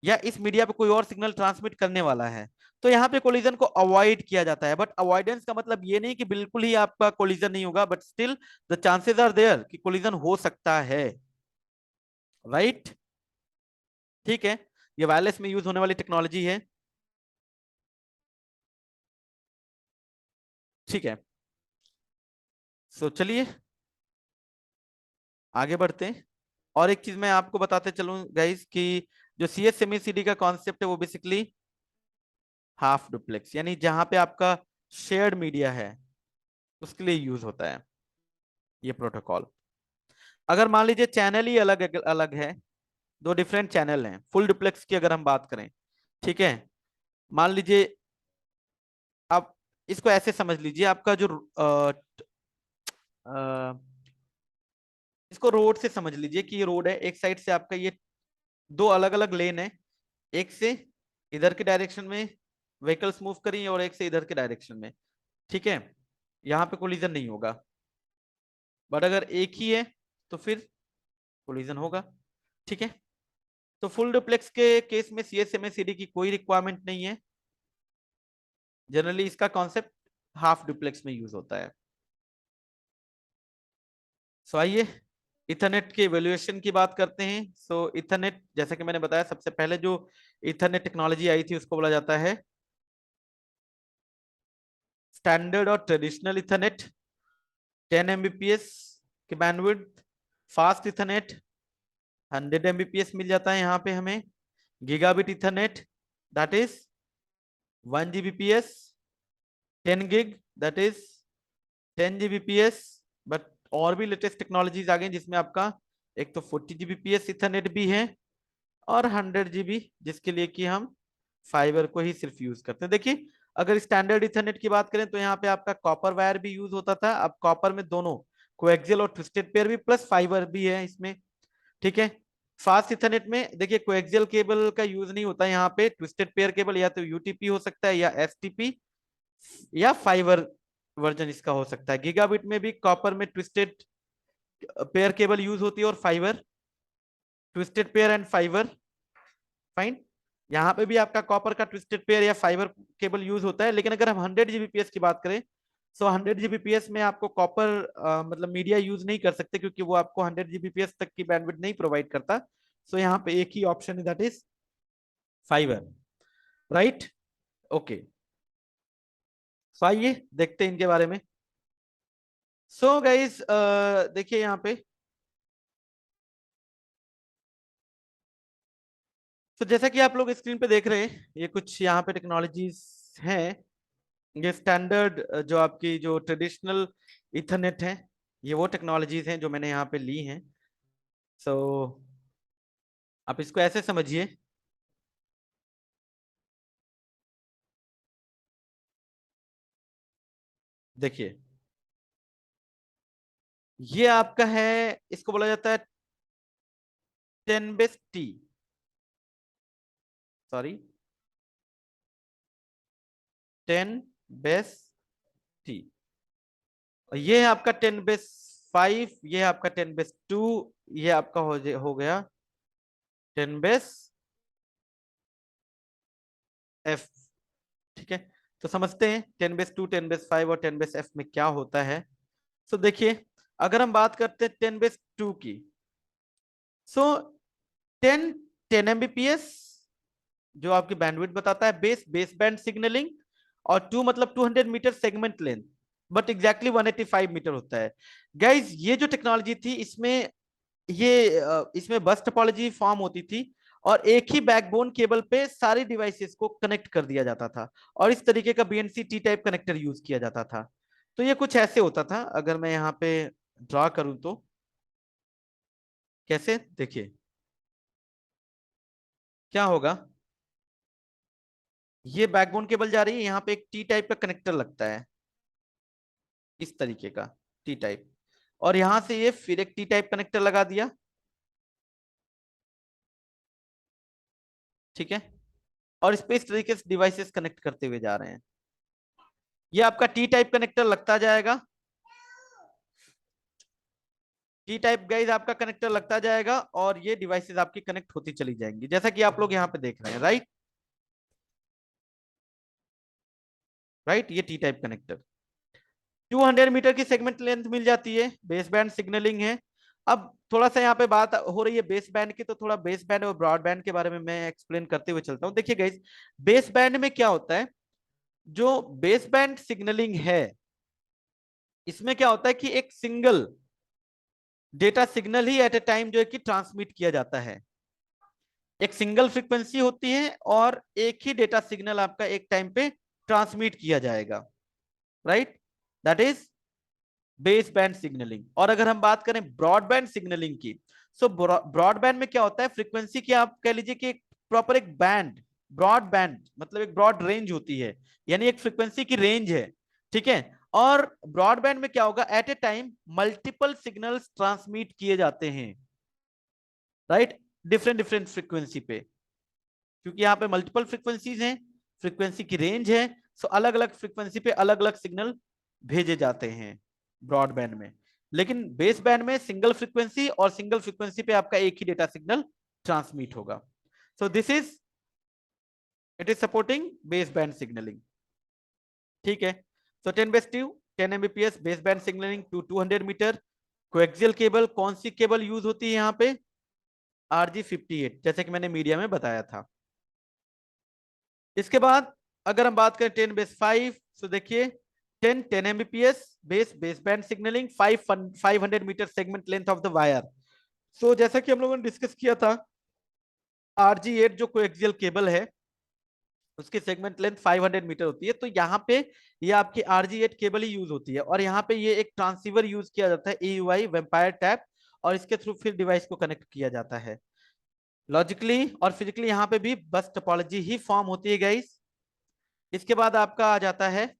या इस मीडिया पे कोई और सिग्नल ट्रांसमिट करने वाला है। तो यहाँ पे कोलिजन को अवॉइड किया जाता है, बट अवॉइडेंस का मतलब ये नहीं कि बिल्कुल ही आपका कोलिजन नहीं होगा, but still the chances are there कि कोलिजन हो सकता है, राइट, ठीक है। ये वायरलेस में यूज होने वाली टेक्नोलॉजी है, ठीक है। सो चलिए आगे बढ़ते हैं। और एक चीज मैं आपको बताते चलूं गाइस कि जो CSMACD का कॉन्सेप्ट है वो बेसिकली हाफ डुप्लेक्स, यानी जहां पे आपका शेयर्ड मीडिया है उसके लिए यूज होता है ये प्रोटोकॉल। अगर मान लीजिए चैनल ही अलग अलग है, दो डिफरेंट चैनल हैं, फुल डुप्लेक्स की अगर हम बात करें, ठीक है, मान लीजिए आप इसको ऐसे समझ लीजिए, आपका जो अ, इसको रोड से समझ लीजिए कि ये रोड है, एक साइड से आपका ये दो अलग अलग लेन है, एक से इधर के डायरेक्शन में व्हीकल्स मूव करी और एक से इधर के डायरेक्शन में, ठीक है, यहाँ पे कोलिजन नहीं होगा, बट अगर एक ही है तो फिर कोलिजन होगा, ठीक है। तो फुल डुप्लेक्स के केस में CSMACD की कोई रिक्वायरमेंट नहीं है, जनरली इसका कॉन्सेप्ट हाफ डुप्लेक्स में यूज होता है। सो आइए इथरनेट के इवैल्यूएशन की बात करते हैं। सो इथरनेट, जैसा कि मैंने बताया, सबसे पहले जो इथरनेट टेक्नोलॉजी आई थी उसको बोला जाता है स्टैंडर्ड और ट्रेडिशनल इथरनेट, 10 Mbps की बैंडविड्थ, फास्ट इथरनेट 100 Mbps मिल जाता है यहाँ पे हमें, gigabit Ethernet that is 1 Gbps, 10 gig that is 10 Gbps, but और भी लेटेस्ट टेक्नोलॉजीज आ गई जिसमें आपका एक तो 40 Gbps इथरनेट भी है, और 100 GB जिसके लिए कि हम फाइबर को ही सिर्फ यूज करते हैं। देखिए अगर स्टैंडर्ड इथरनेट की बात करें तो यहाँ पे आपका कॉपर वायर भी यूज होता था, अब कॉपर में दोनों कोएक्सियल और ट्विस्टेड पेयर भी प्लस फाइबर भी है इसमें, ठीक है। फास्ट इथरनेट में देखिए कोएक्सियल केबल का यूज नहीं होता यहाँ पे, ट्विस्टेड पेयर केबल या तो UTP हो सकता है या STP या फाइबर वर्जन इसका हो सकता है। गीगाबिट में भी कॉपर में ट्विस्टेड पेयर केबल यूज होती है और fibre, twisted pair and fibre, fine. यहाँ पे भी आपका कॉपर का ट्विस्टेड पेयर या फाइबर केबल यूज होता है, लेकिन अगर हम 100 Gbps की बात करें, सो 100 Gbps में आपको कॉपर मतलब मीडिया यूज नहीं कर सकते, क्योंकि वो आपको 100 Gbps तक की बैंडविड्थ नहीं प्रोवाइड करता। सो यहाँ पे एक ही ऑप्शन है that is fibre, right, okay. So आइए देखते हैं इनके बारे में। सो गाइस देखिए यहाँ पे, तो जैसा कि आप लोग स्क्रीन पे देख रहे हैं ये कुछ यहाँ पे टेक्नोलॉजीज हैं, ये स्टैंडर्ड जो आपकी जो ट्रेडिशनल इथरनेट है, ये वो टेक्नोलॉजीज हैं जो मैंने यहाँ पे ली हैं। सो आप इसको ऐसे समझिए, देखिए ये आपका है, इसको बोला जाता है 10 base T, sorry 10 base T, और ये है आपका 10 बेस 5, ये है आपका 10 बेस 2, ये आपका हो गया 10 बेस F, ठीक है। तो समझते हैं 10^2, 10^5 और 10^f में क्या होता है। सो देखिए, अगर हम बात करते हैं 10^2 की, सो 10 Mbps जो आपकी बैंडविड्थ बताता है, बेस बैंड सिग्नलिंग, और 2 मतलब 200 metre segment length, but exactly 185 metre होता है। गाइज ये जो टेक्नोलॉजी थी, इसमें बस टोपोलॉजी फॉर्म होती थी, और एक ही बैकबोन केबल पे सारी डिवाइसेस को कनेक्ट कर दिया जाता था, और इस तरीके का BNC T type connector use किया जाता था। तो ये कुछ ऐसे होता था, अगर मैं यहाँ पे ड्रॉ करूं तो कैसे देखिए क्या होगा। ये बैकबोन केबल जा रही है, यहाँ पे एक टी टाइप का कनेक्टर लगता है, इस तरीके का टी टाइप, और यहां से ये फिर एक टी टाइप कनेक्टर लगा दिया, ठीक है, और इस पे इस तरीके से डिवाइसेस कनेक्ट करते हुए जा रहे हैं। ये आपका टी टाइप कनेक्टर लगता जाएगा, टी टाइप गाइज आपका कनेक्टर लगता जाएगा, और ये डिवाइसेस आपकी कनेक्ट होती चली जाएंगी, जैसा कि आप लोग यहाँ पे देख रहे हैं, राइट। राइट, ये टी टाइप कनेक्टर 200 मीटर की सेगमेंट लेंथ मिल जाती है, बेस बैंड सिग्नलिंग है। अब थोड़ा सा यहाँ पे बात हो रही है बेस बैंड की, तो थोड़ा बेस बैंड और ब्रॉडबैंड के बारे में मैं एक्सप्लेन करते हुए चलता हूँ। देखिए गाइज, बेस बैंड में क्या होता है, जो बेस बैंड सिग्नलिंग है, इसमें क्या होता है कि एक सिंगल डेटा सिग्नल ही एट ए टाइम जो है कि ट्रांसमिट किया जाता है। एक सिंगल फ्रीक्वेंसी होती है, और एक ही डेटा सिग्नल आपका एक टाइम पे ट्रांसमिट किया जाएगा, right, that is base band signalling. और अगर हम बात करें ब्रॉडबैंड सिग्नलिंग की, सो ब्रॉडबैंड में क्या होता है, फ्रीक्वेंसी की आप कह लीजिए कि प्रॉपर एक बैंड, ब्रॉड बैंड मतलब एक ब्रॉड रेंज होती है, यानी एक फ्रीक्वेंसी की रेंज है, ठीक है। और ब्रॉडबैंड में क्या होगा, at a time multiple signals transmit किए जाते हैं, राइट, डिफरेंट डिफरेंट फ्रीक्वेंसी पे, क्योंकि यहाँ पे मल्टीपल फ्रीक्वेंसीज हैं, फ्रीक्वेंसी की रेंज है, सो अलग अलग फ्रीक्वेंसी पे अलग अलग सिग्नल भेजे जाते हैं ब्रॉडबैंड में। लेकिन बेस बैंड में सिंगल फ्रीक्वेंसी, और सिंगल फ्रीक्वेंसी पे आपका एक ही डेटा सिग्नल ट्रांसमिट होगा। So this is it is supporting base band signalling, ठीक है। So 10/2 10 Mbps base band signalling to 200 metre, coaxial cable, कौन सी केबल यूज होती है यहाँ पे, RG58, जैसे कि मैंने मीडिया में बताया था। इसके बाद अगर हम बात करें 10/5, तो देखिए 10 Mbps base band signalling, 500 metre segment length of the wire. So जैसा कि हम लोगों ने डिस्कस किया था, RG8 जो कोएक्सियल केबल है, उसकी सेगमेंट लेंथ 500 मीटर होती है, तो यहाँ पे ये आपकी RG8 केबल ही यूज होती है, और यहाँ पे ये एक ट्रांसीवर यूज किया जाता है, AUI वेम्पायर टैप, और इसके थ्रू फिर डिवाइस को कनेक्ट किया जाता है। लॉजिकली और फिजिकली यहाँ पे भी बस टोपोलॉजी ही फॉर्म होती है गाइस। इसके बाद आपका आ जाता है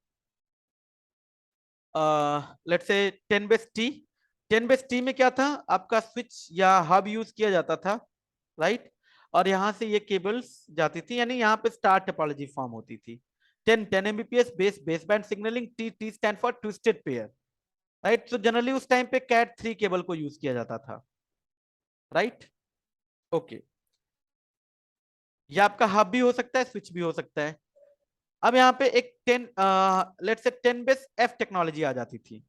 लेट्स से 10/T। 10/T में क्या था, आपका स्विच या हब यूज किया जाता था, राइट, और यहां से ये केबल्स जाती थी, यानी यहाँ पे स्टार टोपोलॉजी फॉर्म होती थी। 10 Mbps base band signalling, T T stand for twisted pair, right. तो जनरली उस टाइम पे कैट 3 केबल को यूज किया जाता था, राइट, ओके। ये आपका हब भी हो सकता है, स्विच भी हो सकता है। अब यहाँ पे एक 10 टेक्नोलॉजी आ जाती थी,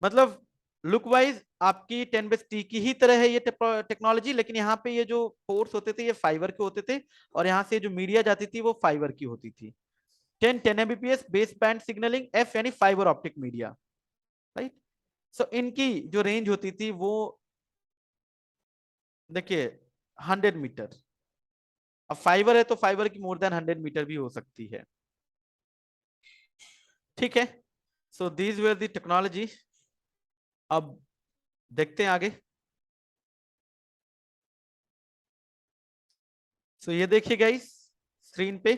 मतलब लुक वाइज आपकी 10/T की ही तरह है ये टेक्नोलॉजी, लेकिन यहाँ पे ये जो पोर्ट्स होते थे ये फाइबर के होते थे, और यहाँ से जो मीडिया जाती थी वो फाइबर की होती थी। 10 Mbps base band signalling, F यानी फाइबर ऑप्टिक मीडिया, राइट। सो इनकी जो रेंज होती थी वो देखिए 100 मीटर। अब फाइबर है तो फाइबर की मोर देन 100 मीटर भी हो सकती है, ठीक है। So these were the technology. अब देखते हैं आगे। सो ये देखिए गाइस स्क्रीन पे,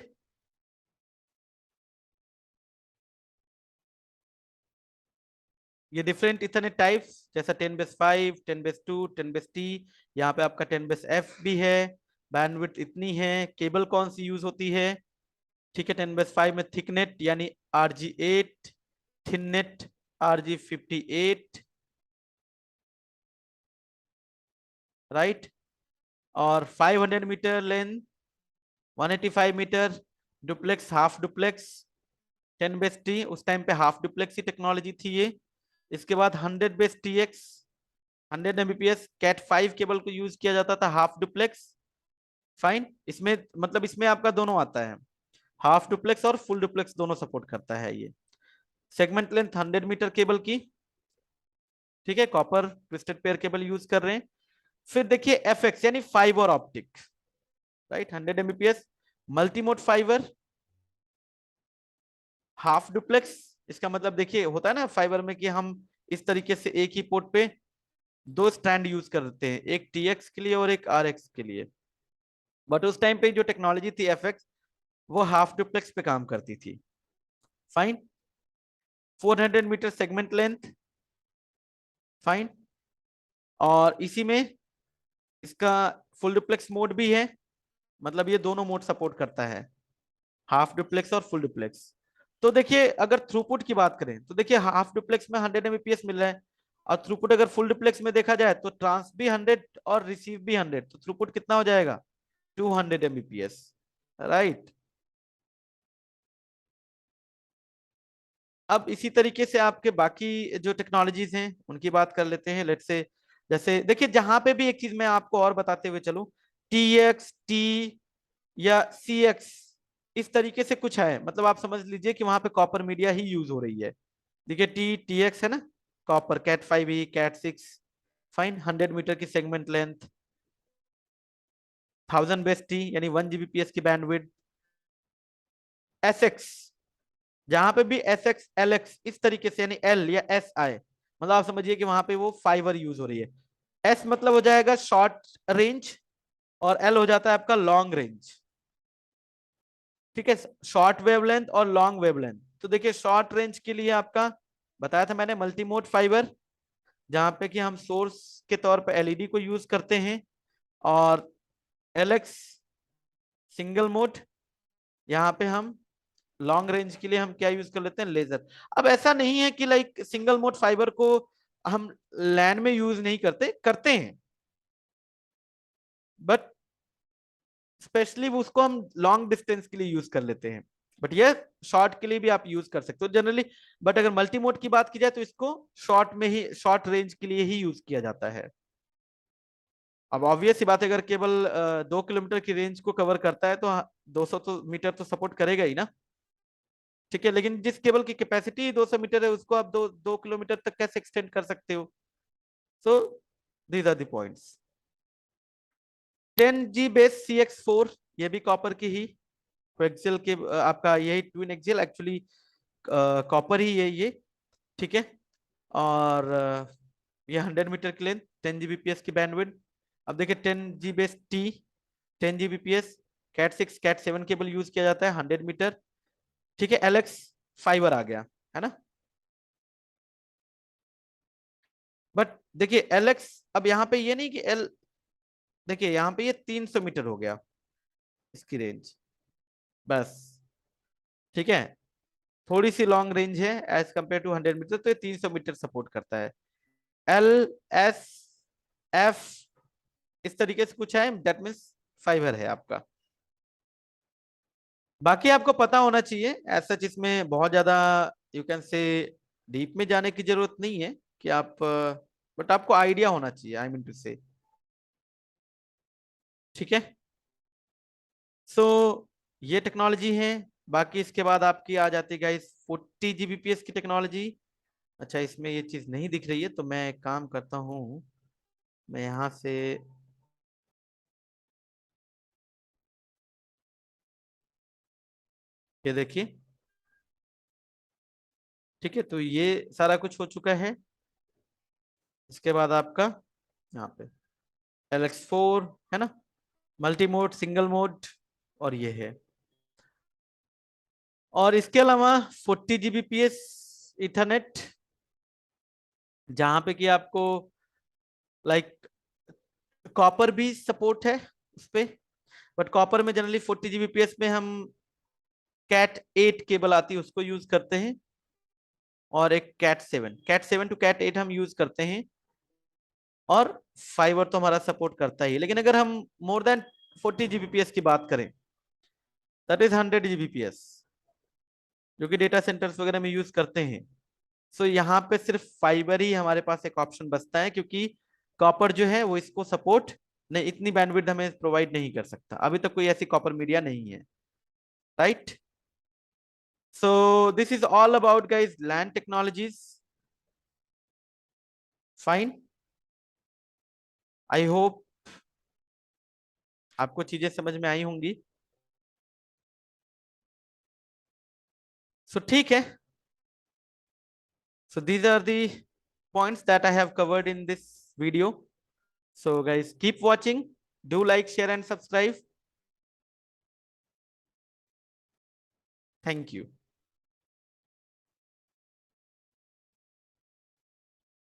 ये डिफरेंट इतने टाइप्स, जैसा 10/5, 10/2, 10/T, यहाँ पे आपका 10/f भी है। बैंडविड्थ इतनी है, केबल कौन सी यूज होती है, ठीक है। 10/5 में थिकनेट यानी RG8, थिननेट RG58, राइट, और 500 metre length, 185 metre, duplex, half duplex, 10/T, उस टाइम पे हाफ डुप्लेक्स की टेक्नोलॉजी थी ये। इसके बाद 100/TX, 100 Mbps कैट 5 केबल को यूज किया जाता था, हाफ डुप्लेक्स। फाइन, इसमें मतलब इसमें आपका दोनों आता है, हाफ डुप्लेक्स और फुल डुप्लेक्स दोनों सपोर्ट करता है ये। सेगमेंट लेंथ 100 मीटर केबल की, ठीक है, copper twisted pair cable use कर रहे हैं। फिर देखिए FX यानी fibre optic, right, 100 Mbps multimode fibre, half duplex. इसका मतलब देखिए होता है ना फाइबर में कि हम इस तरीके से एक ही पोर्ट पे दो स्टैंड यूज करते हैं, एक TX के लिए और एक RX के लिए। बट उस टाइम पे जो टेक्नोलॉजी थी FX, वो हाफ डुप्लेक्स पे काम करती थी। Fine, 400 metre segment length, fine. और इसी में इसका फुल डुप्लेक्स मोड भी है, मतलब ये दोनों मोड सपोर्ट करता है, हाफ डुप्लेक्स और फुल डुप्लेक्स। तो देखिए अगर थ्रूपुट की बात करें तो देखिए हाफ डुप्लेक्स में 100 Mbps मिल रहा है, और थ्रूपुट अगर फुल डुप्लेक्स में देखा जाए तो ट्रांस भी 100 और रिसीव भी 100, तो थ्रूपुट कितना हो जाएगा, 200 Mbps, राइट। अब इसी तरीके से आपके बाकी जो टेक्नोलॉजीज हैं उनकी बात कर लेते हैं। लेट्स से जैसे देखिए जहां पे भी एक चीज मैं आपको और बताते हुए चलूं, TX, T या CX, इस तरीके से कुछ है, मतलब आप समझ लीजिए कि वहां पे कॉपर मीडिया ही यूज हो रही है। देखिए TX है ना, copper, cat 5E, cat 6, fine, 100 metre की सेगमेंट लेंथ, 1000/T यानी 1 Gbps की बैंडविड्थ। SX, जहां पे भी SX LX इस तरीके से यानी L या SI, मतलब आप समझिए कि वहां पे वो फाइबर यूज हो रही है। S मतलब हो जाएगा शॉर्ट रेंज, और L हो जाता है आपका लॉन्ग रेंज, ठीक है, शॉर्ट वेवलेंथ और लॉन्ग वेवलेंथ। तो देखिए शॉर्ट रेंज के लिए आपका बताया था मैंने मल्टीमोड फाइबर, जहां पे कि हम सोर्स के तौर पे LED को यूज करते हैं, और LX सिंगल मोड, यहाँ पे हम लॉन्ग रेंज के लिए हम क्या यूज कर लेते हैं, लेजर। अब ऐसा नहीं है कि लाइक सिंगल मोड फाइबर को हम लैन में यूज नहीं करते, करते हैं, बट स्पेशली उसको हम लॉन्ग डिस्टेंस के लिए यूज कर लेते हैं। बट ये शॉर्ट के लिए भी आप यूज कर सकते हो जनरली। बट अगर मल्टी मोड की बात की जाए तो इसको शॉर्ट में ही, शॉर्ट रेंज के लिए ही यूज किया जाता है। अब ऑब्वियस सी बात है, अगर केवल 2 किलोमीटर की रेंज को कवर करता है तो 200 तो मीटर तो सपोर्ट करेगा ही ना, ठीक है। लेकिन जिस केबल की कैपेसिटी 200 मीटर है उसको आप 2 किलोमीटर तक कैसे एक्सटेंड कर सकते हो। So these are the points. 10G/CX4, ये भी कॉपर की ही कोएक्सियल के, आपका यही ट्विन एक्सियल एक्चुअली कॉपर ही है ये, ठीक है। और ये 100 मीटर की लेंथ, 10 Gbps की बैंडविड्थ। अब देखिए 10G/T, 10 Gbps, cat 6 cat 7 cable use किया जाता है 100 मीटर, ठीक है। LX फाइबर आ गया है ना। बट देखिए LX, अब यहाँ पे ये नहीं कि L, देखिए यहाँ पे ये 300 मीटर हो गया इसकी रेंज, बस, ठीक है। थोड़ी सी लॉन्ग रेंज है एज कंपेयर टू 100 मीटर, तो ये 300 मीटर सपोर्ट करता है। LSF इस तरीके से कुछ है, दैट मीन्स फाइबर है आपका। बाकी आपको पता होना चाहिए, ऐसा इसमें बहुत ज्यादा यू कैन से डीप में जाने की जरूरत नहीं है कि आप, बट आपको आइडिया होना चाहिए, आई मीन टू से, ठीक है। सो ये टेक्नोलॉजी है। बाकी इसके बाद आपकी आ जाती है गाइस 40 Gbps की टेक्नोलॉजी। अच्छा इसमें ये चीज नहीं दिख रही है, तो मैं एक काम करता हूँ, मैं यहाँ से, ये देखिए, ठीक है, तो ये सारा कुछ हो चुका है। इसके बाद आपका यहाँ पे LX4 है ना, मल्टी मोड, सिंगल मोड, और ये है। और इसके अलावा 40 Gbps इथरनेट, जहां पे कि आपको लाइक कॉपर भी सपोर्ट है उस पे, बट कॉपर में जनरली 40 Gbps में हम कैट 8 केबल आती है उसको यूज करते हैं, और एक कैट 7 टू कैट 8 हम यूज करते हैं। और फाइबर तो हमारा सपोर्ट करता ही है, लेकिन अगर हम मोर देन 40 Gbps की बात करें, दैट इज 100 Gbps, जो कि डेटा सेंटर्स वगैरह में यूज करते हैं। सो यहाँ पे सिर्फ फाइबर ही हमारे पास एक ऑप्शन बचता है, क्योंकि कॉपर जो है वो इसको सपोर्ट नहीं, इतनी बैंडविड्थ हमें प्रोवाइड नहीं कर सकता। अभी तक कोई ऐसी कॉपर मीडिया नहीं है, right. So this is all about guys LAN technologies. Fine, I hope आपको चीजें समझ में आई होंगी। सो ठीक है। So these are the points that I have covered in this video. So guys, keep watching. Do like, share and subscribe. Thank you.